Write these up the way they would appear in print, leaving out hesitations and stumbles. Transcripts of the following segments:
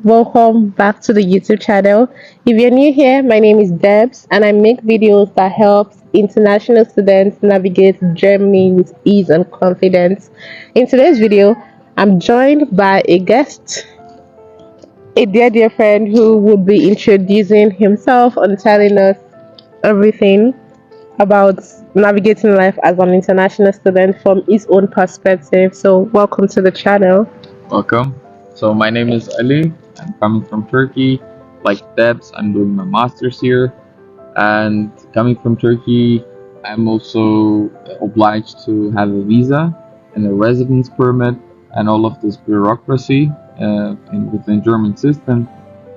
welcome back to the YouTube channel. If you're new here, my name is Debs and I make videos that helps international students navigate Germany with ease and confidence. In today's video, I'm joined by a guest, a dear friend who will be introducing himself and telling us everything about navigating life as an international student from his own perspective. So, welcome to the channel. Welcome. So my name is Ali. I'm coming from Turkey. Like Debs, I'm doing my master's here. And coming from Turkey, I'm also obliged to have a visa and a residence permit and all of this bureaucracy within German system.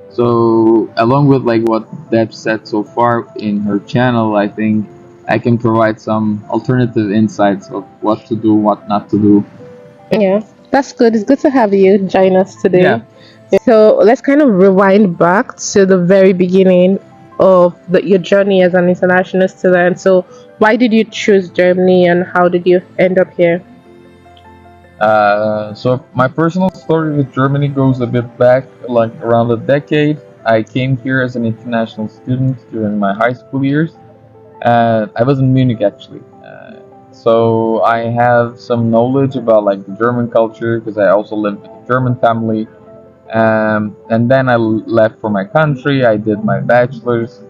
So along with like what Debs said so far in her channel, I think I can provide some alternative insights of what to do, what not to do. Yeah, that's good. It's good to have you join us today. Yeah. So let's kind of rewind back to the very beginning of your journey as an international student. So why did you choose Germany and how did you end up here? So my personal story with Germany goes a bit back, like around a decade. I came here as an international student during my high school years. I was in Munich actually. So I have some knowledge about like the German culture because I also lived with a German family. And then I left for my country. I did my bachelor's,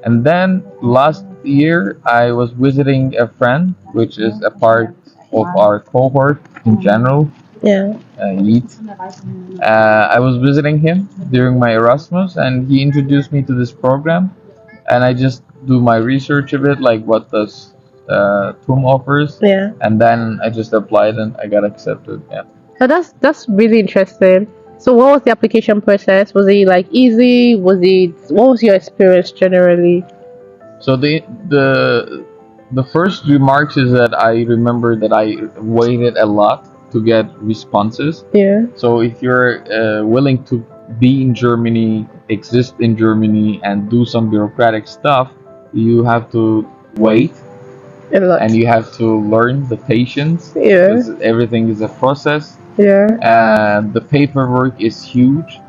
and then last year I was visiting a friend, which is a part of our cohort in general. Yeah. Yeet. I was visiting him during my Erasmus, and he introduced me to this program, and I just do my research a bit, like what does TUM offers, Yeah. and then I just applied and I got accepted. Yeah. So that's really interesting. So what was the application process? Was it like easy? What was your experience generally? So the first remarks is that I remember that I waited a lot to get responses. Yeah. So if you're willing to be in Germany, exist in Germany, and do some bureaucratic stuff, you have to wait. A lot. And you have to learn the patience. Yeah. 'Cause everything is a process. Yeah. And the paperwork is huge.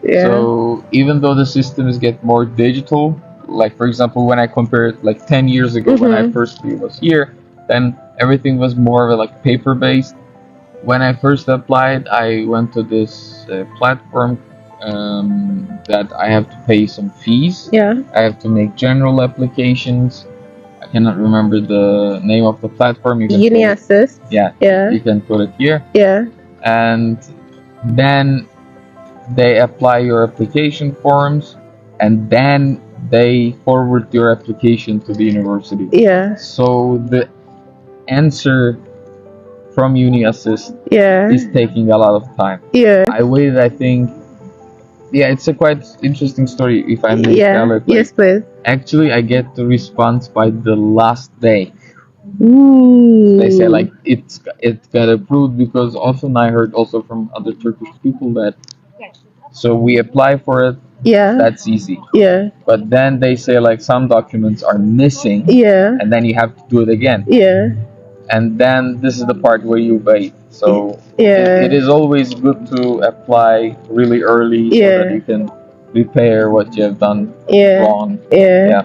Yeah. So even though the systems get more digital, like for example, when I compare it like 10 years ago when I first was here, then everything was more of a like paper based. When I first applied, I went to this platform that I have to pay some fees. Yeah. I have to make general applications. I cannot remember the name of the platform. You can Uni Assist. Yeah. Yeah. You can put it here. Yeah. And then they apply your application forms, and then they forward your application to the university. Yeah. So the answer from Uni Assist Yeah. is taking a lot of time. Yeah. I waited, I think, yeah, it's a quite interesting story if I may tell it. Like, Yes, please. actually, I get the response by the last day. Ooh. They say like it got approved because often I heard also from other Turkish people that so we apply for it. Yeah. That's easy. Yeah. But then they say like some documents are missing. Yeah. And then you have to do it again. Yeah. And then this is the part where you wait. So Yeah. it is always good to apply really early so that you can repair what you have done wrong. Yeah.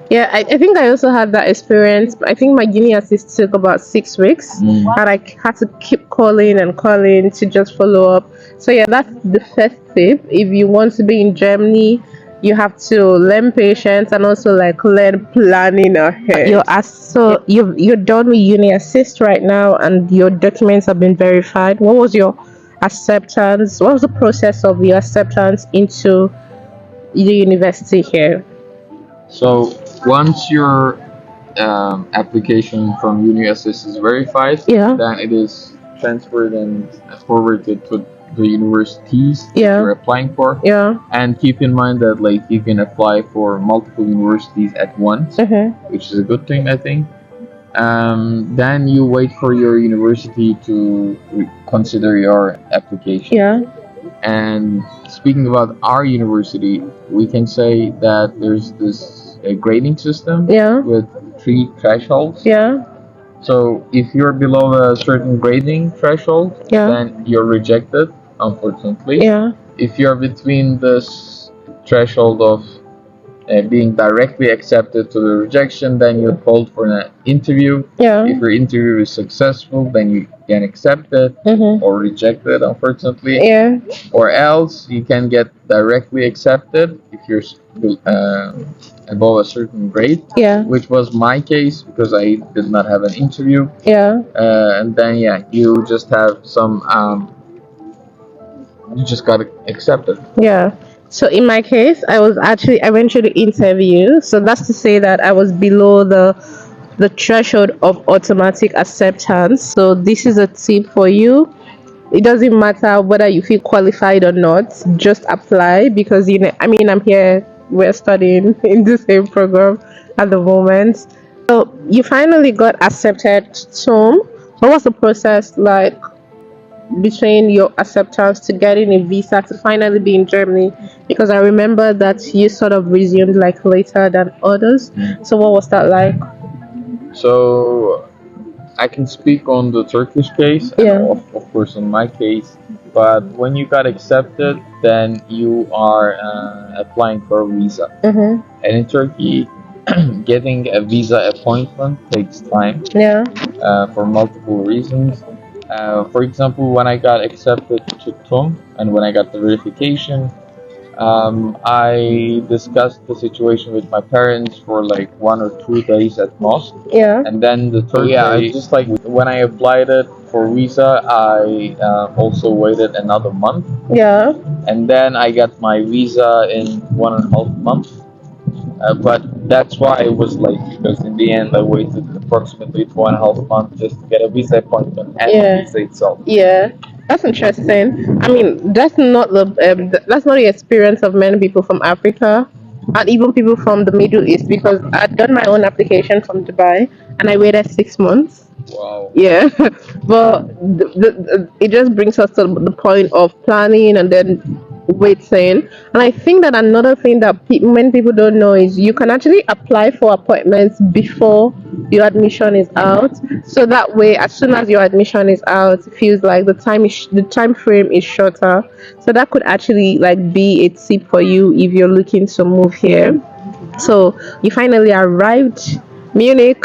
Yeah, I think I also had that experience. I think my uni assist took about 6 weeks, and I had to keep calling and calling to just follow up. So yeah, that's the first tip. If you want to be in Germany, you have to learn patience and also like learn planning ahead. You're done with uni assist right now, and your documents have been verified. What was your acceptance? What was the process of your acceptance into the university here? So once your application from Uni Assist is verified, then it is transferred and forwarded to the universities that you're applying for. Yeah. And keep in mind that like you can apply for multiple universities at once, which is a good thing, I think. Then you wait for your university to consider your application. Yeah. And speaking about our university, we can say that there's this grading system with 3 thresholds. Yeah. So if you're below a certain grading threshold, then you're rejected, unfortunately. Yeah. if you're between this threshold of being directly accepted to the rejection, then you're called for an interview. Yeah. If your interview is successful, then you can accept it or reject it, unfortunately. Yeah. Or else you can get directly accepted if you're above a certain grade. Yeah. Which was my case because I did not have an interview. Yeah. And then you just have some you just got accepted. Yeah. So in my case, I went through the interview. So that's to say that I was below the threshold of automatic acceptance. So this is a tip for you. It doesn't matter whether you feel qualified or not. Just apply because I mean, I'm here. We're studying in the same program at the moment. So you finally got accepted to TUM. What was the process like between your acceptance to getting a visa to finally be in Germany? Because I remember that you sort of resumed like later than others. So what was that like? So I can speak on the Turkish case and Yeah. of course on my case. But when you got accepted, then you are applying for a visa. Mm-hmm. And in Turkey, getting a visa appointment takes time Yeah. for multiple reasons. For example, when I got accepted to TUM and when I got the verification, I discussed the situation with my parents for like 1 or 2 days at most. Yeah. And then the third day, it's just like when I applied it for visa, I also waited another month. Yeah. And then I got my visa in 1.5 months. But that's why it was late because in the end I waited approximately 2.5 months just to get a visa appointment and the visa itself. Yeah, that's interesting. I mean, that's not the experience of many people from Africa, and even people from the Middle East. Because I'd done my own application from Dubai, and I waited 6 months. Wow. Yeah, but it just brings us to the point of planning and then waiting. And I think that another thing that many people don't know is you can actually apply for appointments before your admission is out. So that way, as soon as your admission is out, it feels like the time frame is shorter. So that could actually like be a tip for you if you're looking to move here. So you finally arrived Munich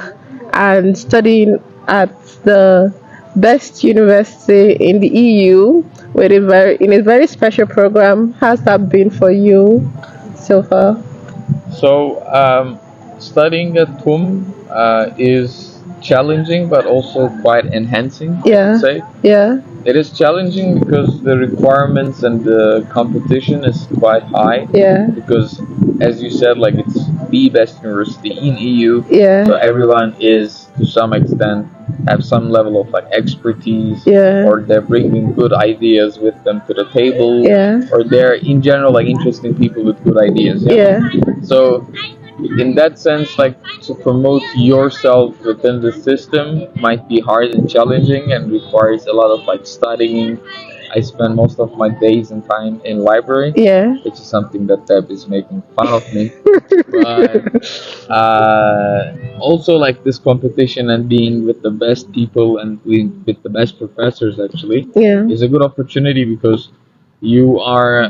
and studying at the best university in the EU with in a very special program. How's that been for you so far? So, studying at TUM is challenging but also quite enhancing, I Yeah. would say. Yeah. It is challenging because the requirements and the competition is quite high. Yeah. Because, as you said, like it's the best university in EU. Yeah. So everyone is to some extent have some level of like expertise. Yeah. Or they're bringing good ideas with them to the table. Yeah. Or they're in general like interesting people with good ideas. Yeah. So in that sense, like to promote yourself within the system might be hard and challenging and requires a lot of like studying. I spend most of my days and time in library, Yeah. which is something that Deb is making fun of me. But also like this competition and being with the best people and being with the best professors actually Yeah. is a good opportunity because you are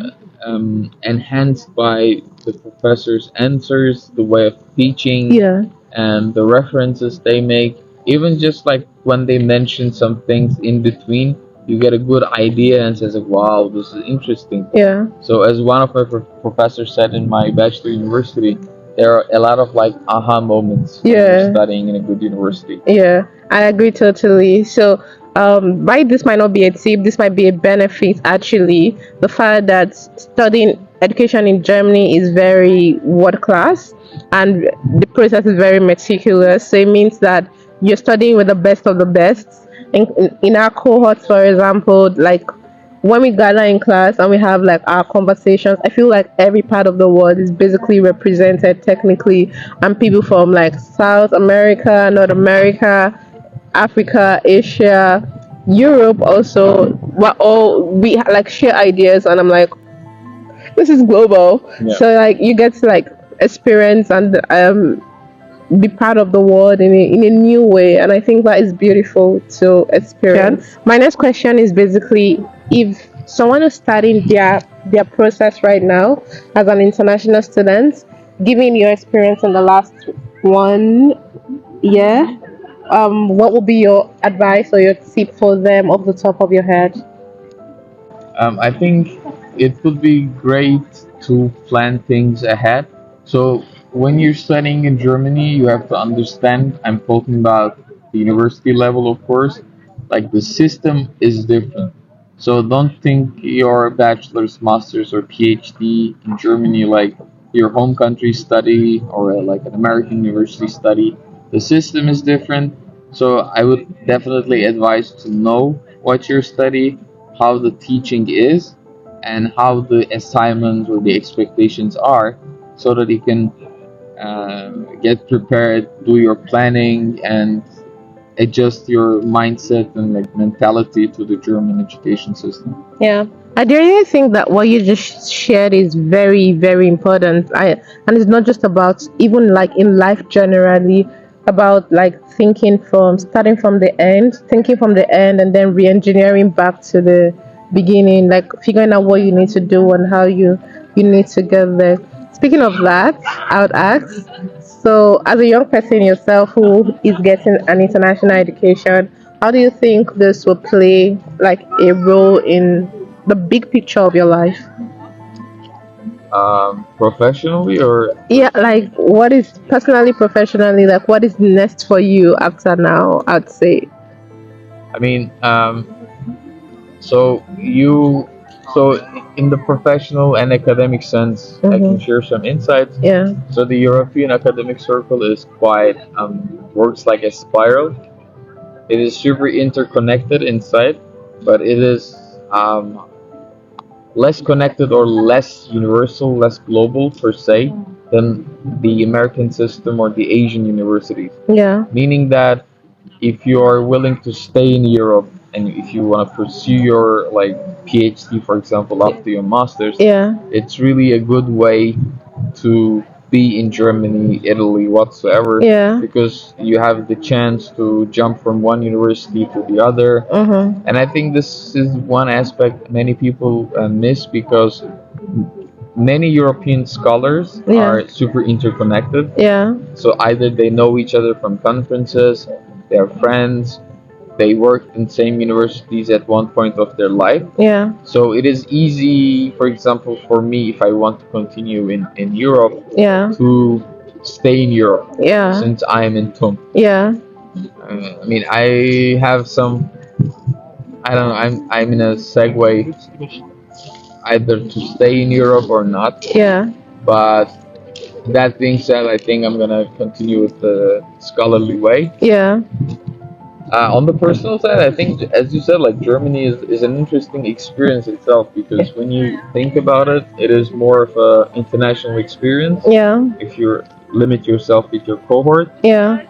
enhanced by the professor's answers, the way of teaching, Yeah. and the references they make. Even just like when they mention some things in between, you get a good idea and says, like, "Wow, this is interesting." Yeah. So, as one of my professors said in my bachelor university, there are a lot of like aha moments when Yeah. you're studying in a good university. Yeah, I agree totally. So, why this might not be a tip, this might be a benefit actually. The fact that studying education in Germany is very world class and the process is very meticulous. So, it means that you're studying with the best of the best. In our cohorts, for example, like when we gather in class and we have like our conversations, I feel like every part of the world is basically represented technically, and people from like South America, North America, Africa, Asia, Europe also, we like share ideas, and I'm like, this is global. Yeah. So like you get to like experience and be part of the world in a new way, and I think that is beautiful to experience. My next question is basically, if someone who's studying their process right now as an international student, given your experience in the last 1 year, what would be your advice or your tip for them off the top of your head? I think it would be great to plan things ahead. So when you're studying in Germany, you have to understand, I'm talking about the university level, of course, like the system is different. So don't think your bachelor's, master's, or PhD in Germany like your home country study or like an American university study. The system is different. So I would definitely advise to know what you're studying, how the teaching is, and how the assignments or the expectations are, so that you can get prepared, do your planning, and adjust your mindset and like mentality to the German education system. Yeah, I really think that what you just shared is very, very important. And it's not just about even like in life generally, about like thinking from starting from the end, thinking from the end, and then re-engineering back to the beginning, like figuring out what you need to do and how you need to get there. Speaking of that, I would ask. So, as a young person yourself who is getting an international education, how do you think this will play like a role in the big picture of your life? Professionally or Yeah, like what is personally, professionally, like what is next for you after now? I'd say. I mean, so you, so in the professional and academic sense, I can Mm-hmm. share some insights. Yeah. So the European academic circle is quite works like a spiral. It is super interconnected inside, but it is less connected or less universal, less global per se than the American system or the Asian universities. Yeah. Meaning that if you are willing to stay in Europe and if you want to pursue your like PhD, for example, after your master's, Yeah. it's really a good way to be in Germany, Italy, whatsoever, Yeah. because you have the chance to jump from one university to the other. Mm-hmm. And I think this is one aspect many people miss, because many European scholars Yeah. are super interconnected. Yeah. So either they know each other from conferences, they're friends, they worked in same universities at one point of their life. Yeah. So it is easy, for example, for me, if I want to continue in Europe, Yeah. to stay in Europe Yeah. since I'm in TUM. Yeah. I mean, I have some, I don't know, I'm in a segue either to stay in Europe or not. Yeah. But that being said, I think I'm gonna continue with the scholarly way. Yeah. On the personal side, I think, as you said, like Germany is an interesting experience itself, because when you think about it, it is more of a international experience. Yeah. If you limit yourself with your cohort, Yeah.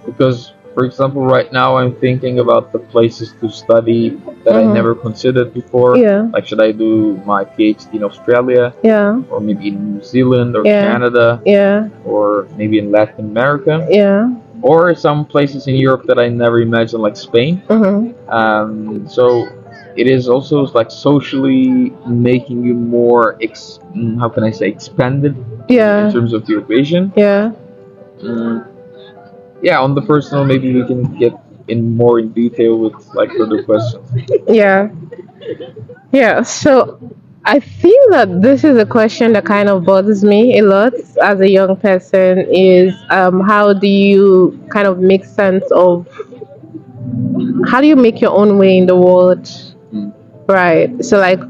because for example, right now I'm thinking about the places to study that I never considered before. Yeah. Like, should I do my PhD in Australia, Yeah. or maybe in New Zealand or Yeah. Canada, Yeah. or maybe in Latin America, Yeah. or some places in Europe that I never imagined, like Spain. So it is also like socially making you more, how can I say, expanded Yeah. in terms of your vision. Yeah. Mm, yeah, on the personal, maybe we can get in more in detail with like further questions. Yeah. Yeah. So I think that this is a question that kind of bothers me a lot as a young person is how do you kind of make sense of how do you make your own way in the world? Mm. Right. So like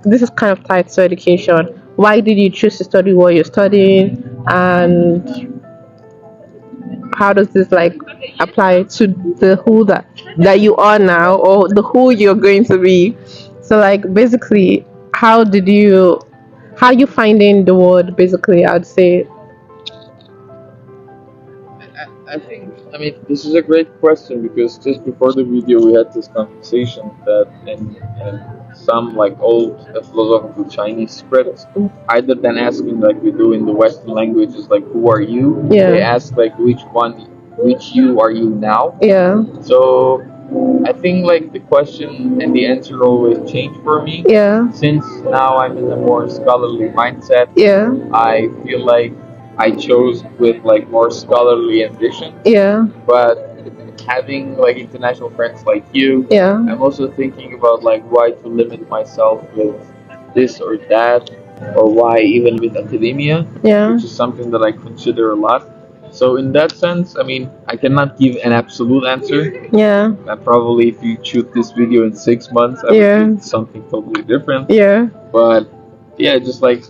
this is kind of tied to education. Why did you choose to study what you're studying, and how does this like apply to the who that you are now or the who you're going to be? So like basically, how you finding the world? Basically, I'd say. I think, I mean, this is a great question, because just before the video we had this conversation that in some like old philosophical Chinese scripts, either than asking like we do in the Western languages, like who are you, Yeah. they ask like which you are you now. Yeah. So I think like the question and the answer always change for me. Yeah. Since now I'm in a more scholarly mindset, Yeah. I feel like I chose with like more scholarly ambition. Yeah. But having like international friends like you, Yeah. I'm also thinking about like why to limit myself with this or that, or why even with academia, Yeah. which is something that I consider a lot. So in that sense, I mean, I cannot give an absolute answer. Yeah. Probably if you shoot this video in 6 months, I Yeah. would do something totally different. Yeah. But yeah, just like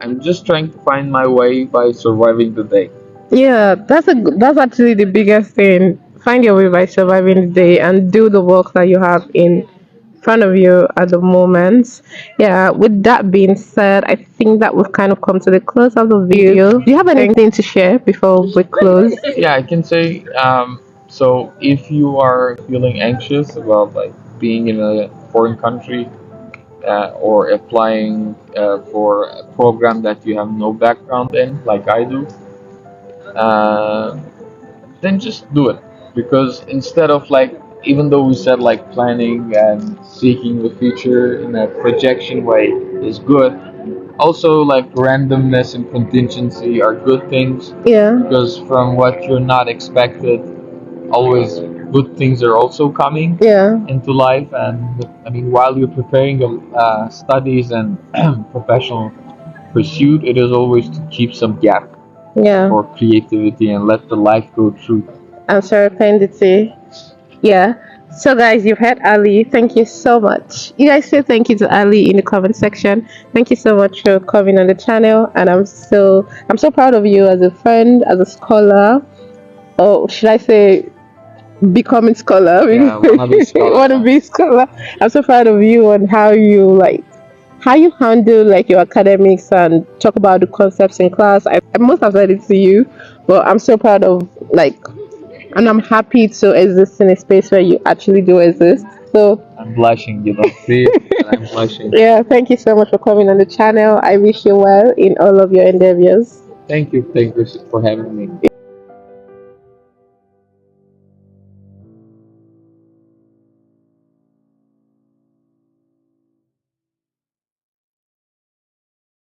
I'm just trying to find my way by surviving the day. Yeah, that's actually the biggest thing. Find your way by surviving the day and do the work that you have in front of you at the moment. Yeah, with that being said, I think that we've kind of come to the close of the video. Do you have anything to share before we close? Yeah, I can say. So if you are feeling anxious about like being in a foreign country or applying for a program that you have no background in, like I do, uh, then just do it. Because instead of like, even though we said like planning and seeking the future in a projection way is good, also like randomness and contingency are good things. Yeah. Because from what you're not expected, always good things are also coming Yeah. into life. And I mean, while you're preparing your studies and professional pursuit, it is always to keep some gap Yeah. for creativity and let the life go through. And serendipity. Yeah. So guys, you've heard Ali. Thank you so much. You guys say thank you to Ali in the comment section. Thank you so much for coming on the channel, and I'm so proud of you as a friend, as a scholar. Or should I say becoming scholar? Yeah, wanna be scholar. Want to be scholar. I'm so proud of you on how you handle like your academics and talk about the concepts in class. I must have said it to you, but I'm so proud of like, and I'm happy to exist in a space where you actually do exist. So I'm blushing, you don't see it, but I'm blushing. yeah, thank you so much for coming on the channel. I wish you well in all of your endeavors. Thank you for having me.